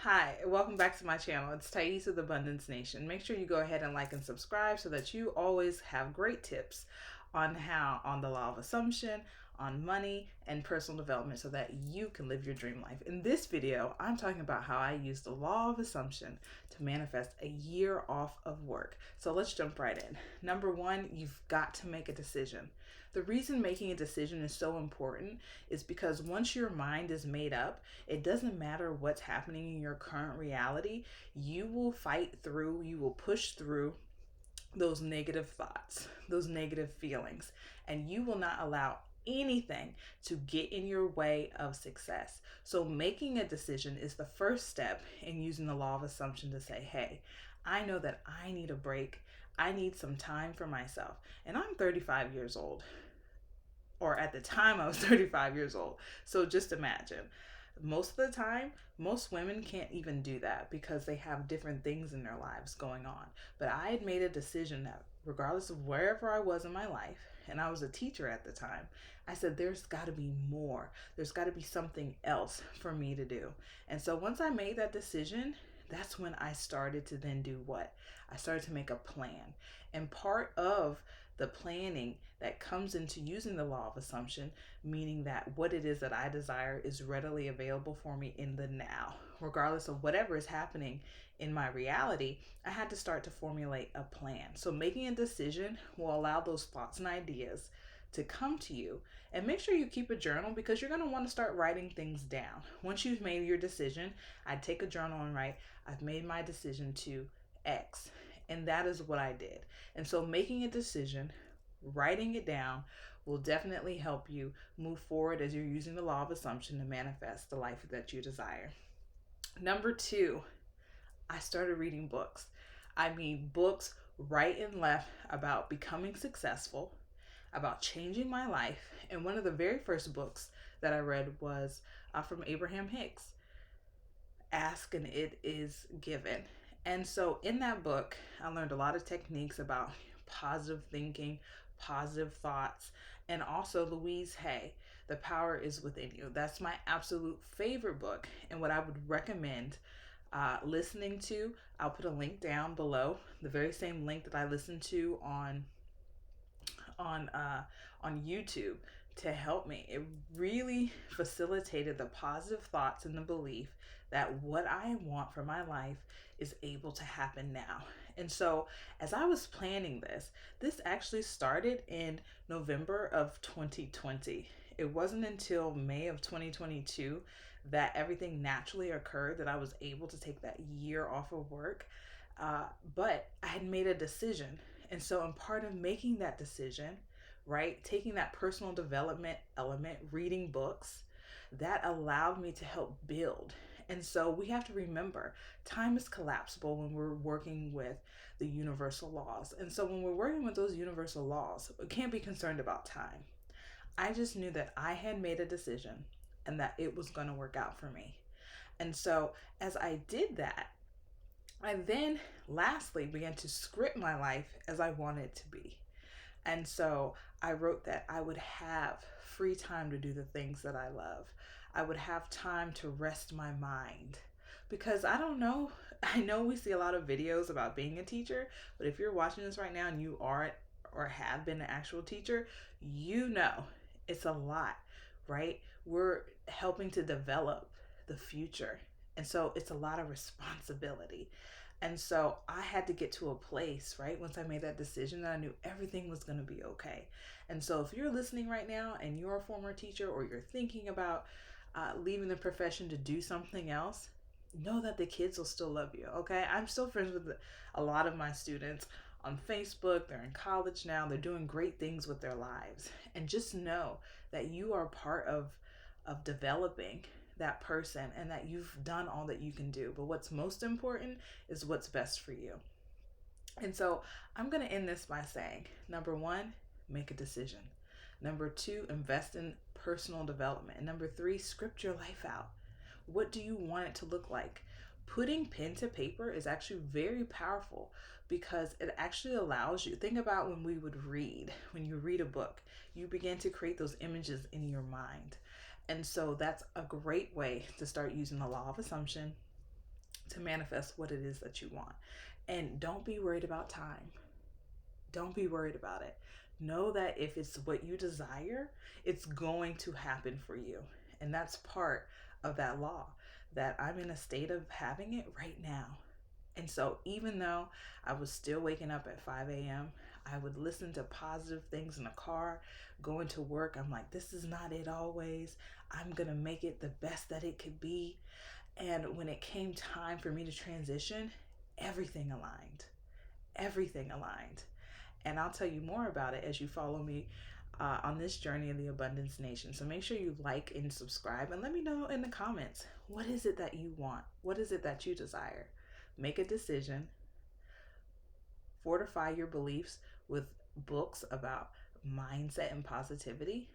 Hi, welcome back to my channel. It's Thais of the Abundance Nation. Make sure you go ahead and like and subscribe so that you always have great tips on the law of assumption, on money, and personal development so that you can live your dream life. In this video, I'm talking about how I use the law of assumption to manifest a year off of work. So let's jump right in. Number one, you've got to make a decision. The reason making a decision is so important is because once your mind is made up, it doesn't matter what's happening in your current reality, you will fight through, you will push through those negative thoughts, those negative feelings, and you will not allow anything to get in your way of success. So making a decision is the first step in using the law of assumption to say, hey, I know that I need a break. I need some time for myself. And I'm 35 years old, or at the time I was 35 years old. So just imagine. Most of the time, most women can't even do that because they have different things in their lives going on. But I had made a decision that regardless of wherever I was in my life, and I was a teacher at the time, I said, there's got to be more. There's got to be something else for me to do. And so once I made that decision, that's when I started to then do what? I started to make a plan. And part of the planning that comes into using the law of assumption, meaning that what it is that I desire is readily available for me in the now, regardless of whatever is happening in my reality. I had to start to formulate a plan. So making a decision will allow those thoughts and ideas to come to you. And make sure you keep a journal because you're going to want to start writing things down. Once you've made your decision, I'd take a journal and write, I've made my decision to X. And that is what I did. And so making a decision, writing it down, will definitely help you move forward as you're using the law of assumption to manifest the life that you desire. Number two, I started reading books. I mean, books right and left about becoming successful, about changing my life. And one of the very first books that I read was from Abraham Hicks, Ask and It Is Given. And so in that book, I learned a lot of techniques about positive thinking, positive thoughts, and also Louise Hay, The Power Is Within You. That's my absolute favorite book and what I would recommend listening to. I'll put a link down below, the very same link that I listened to on YouTube to help me. It really facilitated the positive thoughts and the belief that what I want for my life is able to happen now. And so as I was planning this actually started in November of 2020. It wasn't until May of 2022 that everything naturally occurred that I was able to take that year off of work. But I had made a decision. And so in part of making that decision, right, taking that personal development element, reading books, that allowed me to help build. And so we have to remember time is collapsible when we're working with the universal laws. And so when we're working with those universal laws, we can't be concerned about time. I just knew that I had made a decision and that it was going to work out for me. And so as I did that, I then lastly began to script my life as I wanted it to be. And so I wrote that I would have free time to do the things that I love. I would have time to rest my mind. Because I don't know, I know we see a lot of videos about being a teacher, but if you're watching this right now and you are or have been an actual teacher, you know it's a lot, right? We're helping to develop the future. And so it's a lot of responsibility. And so I had to get to a place, right, once I made that decision that I knew everything was going to be okay. And so if you're listening right now and you're a former teacher or you're thinking about leaving the profession to do something else, know that the kids will still love you, okay? I'm still friends with a lot of my students on Facebook. They're in college now. They're doing great things with their lives. And just know that you are part of developing that person and that you've done all that you can do. But what's most important is what's best for you. And so I'm going to end this by saying, number one, make a decision. Number two, invest in personal development. And number three, script your life out. What do you want it to look like? Putting pen to paper is actually very powerful because it actually allows you, think about when we would read, when you read a book, you begin to create those images in your mind. And so that's a great way to start using the law of assumption to manifest what it is that you want. And don't be worried about time. Don't be worried about it. Know that if it's what you desire, it's going to happen for you. And that's part of that law, that I'm in a state of having it right now. And so, even though I was still waking up at 5 a.m., I would listen to positive things in the car, going to work. I'm like, this is not it always. I'm going to make it the best that it could be. And when it came time for me to transition, everything aligned. Everything aligned. And I'll tell you more about it as you follow me on this journey in the Abundance Nation. So make sure you like and subscribe, and let me know in the comments, what is it that you want? What is it that you desire? Make a decision. Fortify your beliefs with books about mindset and positivity,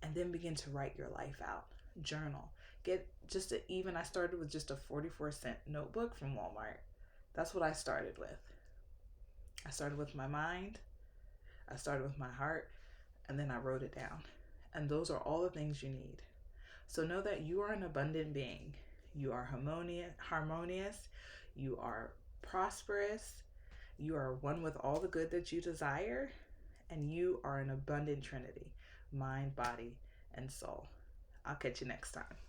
and then begin to write your life out. Journal. Get just I started with just a 44-cent notebook from Walmart. That's what I started with. I started with my mind, I started with my heart, and then I wrote it down. And those are all the things you need. So know that you are an abundant being. You are harmonious. You are prosperous. You are one with all the good that you desire. And you are an abundant trinity: mind, body, and soul. I'll catch you next time.